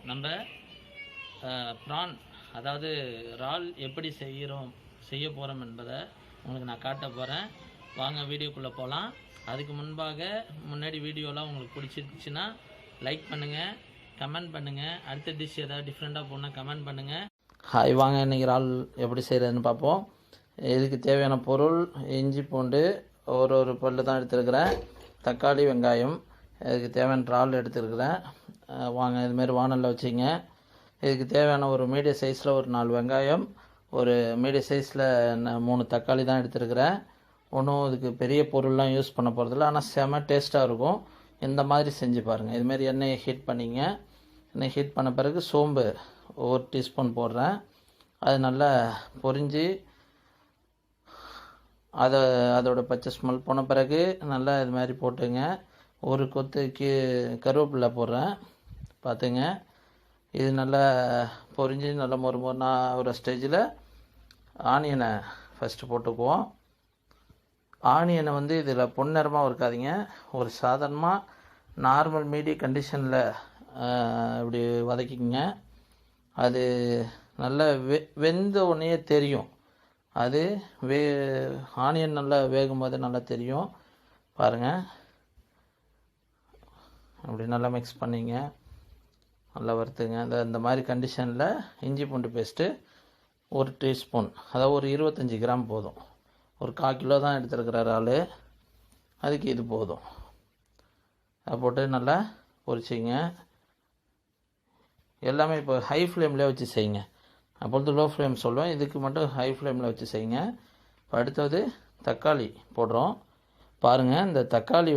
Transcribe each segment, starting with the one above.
நம்ம ப்ரான் அதாவது இறால் எப்படி செய்ய போகிறோம் என்பதை உங்களுக்கு நான் காட்ட போகிறேன். வாங்க வீடியோக்குள்ளே போகலாம். அதுக்கு முன்னாடி வீடியோலாம் உங்களுக்கு பிடிச்சிருந்துச்சுன்னா லைக் பண்ணுங்கள், கமெண்ட் பண்ணுங்கள். அடுத்த டிஷ் ஏதாவது டிஃப்ரெண்ட்டாக போனால் கமெண்ட் பண்ணுங்கள். ஹாய், வாங்க இன்றைக்கி இறால் எப்படி செய்கிறதுன்னு பார்ப்போம். இதுக்கு தேவையான பொருள் இஞ்சி பூண்டு ஒரு பல்லு தான் எடுத்துருக்கிறேன், தக்காளி வெங்காயம், இதுக்கு தேவையான இறால் எடுத்துருக்கிறேன். வாங்க இதுமாரி வானலில் வச்சுங்க. இதுக்கு தேவையான ஒரு மீடியம் சைஸில் ஒரு 4 வெங்காயம், ஒரு மீடியம் சைஸில் 3 தக்காளி தான் எடுத்துருக்கிறேன். ஒன்றும் இதுக்கு பெரிய பொருள்லாம் யூஸ் பண்ண போகிறதில்ல, ஆனால் செம டேஸ்ட்டாக இருக்கும். இந்த மாதிரி செஞ்சு பாருங்கள். இதுமாரி எண்ணெயை ஹீட் பண்ணிங்க. எண்ணெய் ஹீட் பண்ண பிறகு சோம்பு 1 டீஸ்பூன் போடுறேன். அது நல்லா பொரிஞ்சு அதோட பச்சை ஸ்மெல் போன பிறகு நல்லா இது மாதிரி போட்டுங்க. ஒரு கொத்துக்கு கருவேப்பிலை போடுறேன். பார்த்துங்க, இது நல்லா பொரிஞ்சு நல்லா மொறுமொறுனா ஒரு ஸ்டேஜில் ஆனியனை ஃபஸ்ட்டு போட்டுக்குவோம். ஆனியனை இதில் பொன்னிறமாக இருக்காதீங்க, ஒரு சாதாரணமாக நார்மல் மீடியம் கண்டிஷனில் இப்படி வதக்கிங்க. அது நல்லா வெந்த உடனே தெரியும். அது ஆனியன் நல்லா வேகும்போது நல்லா தெரியும். பாருங்கள், அப்படி நல்லா மிக்ஸ் பண்ணிங்க, நல்லா வறுத்துங்க. இந்த மாதிரி கண்டிஷனில் இஞ்சி பூண்டு பேஸ்ட்டு 1 டீஸ்பூன், அதாவது ஒரு 25 கிராம் போதும். ஒரு 1/4 கிலோ தான் எடுத்துருக்கிறார் ஆள், அதுக்கு இது போதும். அதை போட்டு நல்லா பொரிச்சிங்க. எல்லாமே இப்போ ஹை ஃப்ளேம்லேயே வச்சு செய்யுங்க. அப்பொழுது லோ ஃப்ளேம் சொல்லுவேன், இதுக்கு மட்டும் ஹை ஃப்ளேமில் வச்சு செய்யுங்க. இப்போ அடுத்தது தக்காளி போடுறோம். பாருங்கள், இந்த தக்காளி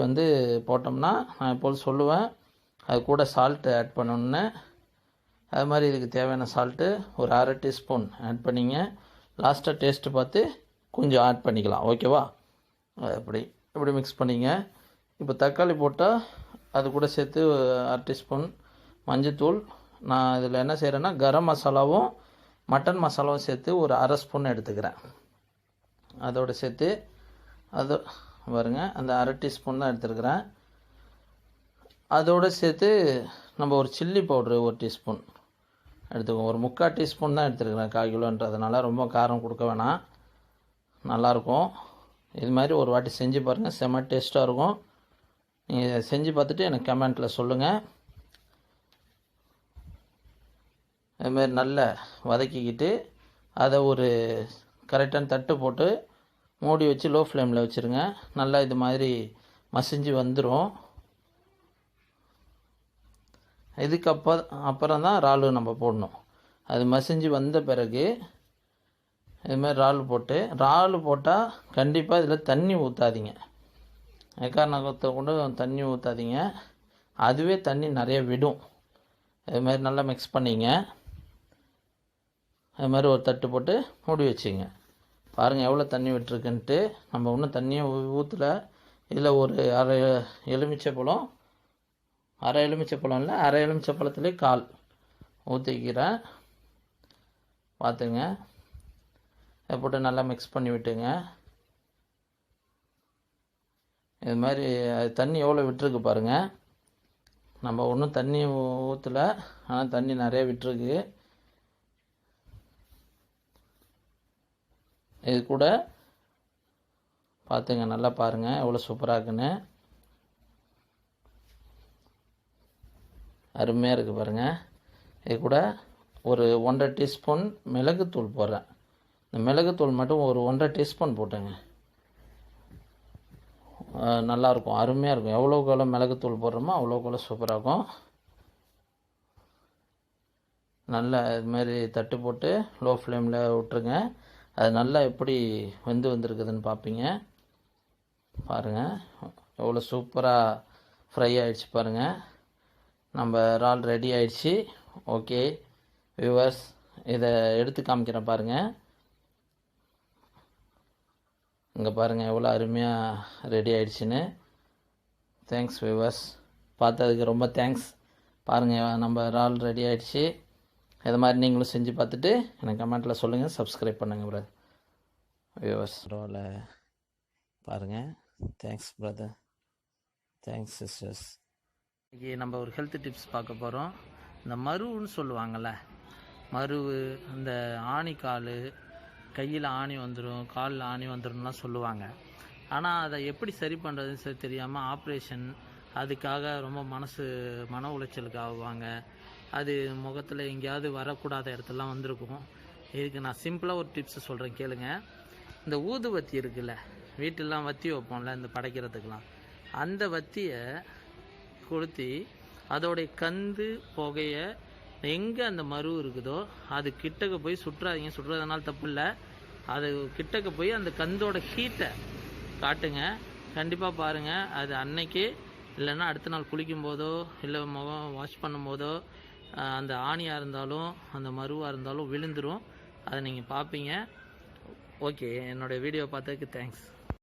போட்டோம்னா நான் இப்போது சொல்லுவேன், அது கூட சால்ட்டு ஆட் பண்ணணுன்னு. அது மாதிரி இதுக்கு தேவையான சால்ட்டு ஒரு 1/2 டீஸ்பூன் ஆட் பண்ணிங்க. லாஸ்ட்டாக டேஸ்ட்டு பார்த்து கொஞ்சம் ஆட் பண்ணிக்கலாம், ஓகேவா? இப்படி மிக்ஸ் பண்ணிங்க. இப்போ தக்காளி போட்டால் அது கூட சேர்த்து 1/2 டீஸ்பூன் மஞ்சத்தூள். நான் இதில் என்ன செய்கிறேன்னா கரம் மசாலாவும் மட்டன் மசாலாவும் சேர்த்து ஒரு 1/2 ஸ்பூன் எடுத்துக்கிறேன். அதோடு சேர்த்து அது பாருங்க, அந்த 1/2 டீஸ்பூன் தான் எடுத்துருக்கிறேன். அதோடு சேர்த்து நம்ம ஒரு சில்லி பவுட்ரு 1 டீஸ்பூன் எடுத்துக்கோங்க. ஒரு 3/4 டீஸ்பூன் தான் எடுத்துருக்கிறேன், 1/4 கிலோன்றதுனால ரொம்ப காரம் கொடுக்க வேணாம், நல்லாயிருக்கும். இது மாதிரி ஒரு வாட்டி செஞ்சு பாருங்கள், செம்ம டேஸ்ட்டாக இருக்கும். நீங்கள் செஞ்சு பார்த்துட்டு எனக்கு கமெண்ட்டில் சொல்லுங்கள். அதுமாரி நல்லா வதக்கிக்கிட்டு அதை ஒரு கரெக்டான தட்டு போட்டு மூடி வச்சு லோ ஃப்ளேமில் வச்சுருங்க. நல்லா இது மாதிரி மசிஞ்சு வந்துடும். இதுக்கு அப்புறம் தான் இறாலு நம்ம போடணும். அது மசிஞ்சு வந்த பிறகு இதுமாதிரி இறாலு போட்டால் கண்டிப்பாக இதில் தண்ணி ஊற்றாதீங்க. எக்காரணத்தை கொண்டு தண்ணி ஊற்றாதீங்க, அதுவே தண்ணி நிறைய விடும். இதுமாதிரி நல்லா மிக்ஸ் பண்ணிங்க. அது மாதிரி ஒரு தட்டு போட்டு மூடி வச்சுங்க. பாருங்கள் எவ்வளோ தண்ணி விட்டுருக்குன்ட்டு. நம்ம இன்னும் தண்ணியை ஊற்றல. இதில் ஒரு அரை எலுமிச்சைப்பழம் இல்லை, அரை எலுமிச்சைப்பழத்துலேயே 1/4 ஊற்றிக்கிறேன். பார்த்துங்க, அதை போட்டு நல்லா மிக்ஸ் பண்ணி விட்டுங்க. இது மாதிரி அது தண்ணி எவ்வளோ விட்டுருக்கு பாருங்கள். நம்ம ஒன்றும் தண்ணி ஊற்றலை, ஆனால் தண்ணி நிறைய விட்டுருக்கு. இது கூட பார்த்துங்க, நல்லா பாருங்கள் எவ்வளோ சூப்பராக இருக்குன்னு. அருமையாக இருக்குது பாருங்கள். இது கூட ஒரு 1/2 டீஸ்பூன் மிளகுத்தூள் போடுறேன். இந்த மிளகுத்தூள் மட்டும் ஒரு 1/2 டீஸ்பூன் போட்டுங்க. நல்லாயிருக்கும், அருமையாக இருக்கும். எவ்வளோக்கு எவ்வளோ மிளகுத்தூள் போடுறோமோ அவ்வளோக்கு எவ்வளோ சூப்பராக இருக்கும். நல்லா இதுமாரி தட்டு போட்டு லோ ஃப்ளேமில் விட்டுருங்க. அது நல்லா எப்படி வந்திருக்குதுன்னு பார்ப்பீங்க. பாருங்கள் எவ்வளோ சூப்பராக ஃப்ரை ஆகிடுச்சு பாருங்கள். நம்ம இறால் ரெடி ஆகிடுச்சு. ஓகே வியூவர்ஸ், இதை எடுத்து காமிக்கிறேன் பாருங்கள். இங்கே பாருங்கள் எவ்வளோ அருமையாக ரெடி ஆகிடுச்சின்னு. தேங்க்ஸ் வியூவர்ஸ், பார்த்ததுக்கு ரொம்ப தேங்க்ஸ். பாருங்கள், நம்ம இறால் ரெடி ஆகிடுச்சு. இது மாதிரி நீங்களும் செஞ்சு பார்த்துட்டு எனக்கு கமெண்ட்டில் சொல்லுங்கள், சப்ஸ்கிரைப் பண்ணுங்கள் பிரதர். வியூவர்ஸ் ரோல பாருங்கள். Thanks brother, thanks sisters. இன்றைக்கி நம்ம ஒரு ஹெல்த் டிப்ஸ் பார்க்க போகிறோம். இந்த மருவுன்னு சொல்லுவாங்கள்ல, மருவு, இந்த ஆணிக்கால், கையில் ஆணி வந்துடும், காலில் ஆணி வந்துடும்லாம் சொல்லுவாங்க. ஆனால் அதை எப்படி சரி பண்ணுறதுன்னு சரி தெரியாமல் ஆப்ரேஷன், அதுக்காக ரொம்ப மன உளைச்சலுக்கு ஆகுவாங்க. அது முகத்தில் எங்கேயாவது வரக்கூடாத இடத்துலலாம் வந்திருக்கும். இதுக்கு நான் சிம்பிளாக ஒரு டிப்ஸ் சொல்கிறேன் கேளுங்க. இந்த ஊதுவத்தி இருக்குல்ல, வீட்டிலலாம் வத்தி வைப்போம்ல இந்த படைக்கிறதுக்கெலாம், அந்த வத்தியை கொளுத்தி அதோடைய கந்து புகையை எங்கே அந்த மரு இருக்குதோ அது கிட்டக்க போய் சுற்றாதீங்க. சுற்றுறதுனால தப்பு இல்லை. அது கிட்டக்க போய் அந்த கந்தோட ஹீட்டை காட்டுங்க. கண்டிப்பாக பாருங்கள். அது அன்னைக்கே இல்லைன்னா அடுத்த நாள் குளிக்கும் போதோ இல்லை முகம் வாஷ் பண்ணும் போதோ அந்த ஆணியாக இருந்தாலும் அந்த மருவாக இருந்தாலும் விழுந்துடும். அதை நீங்கள் பார்ப்பீங்க. ஓகே, என்னோடய வீடியோ பார்த்ததுக்கு தேங்க்ஸ்.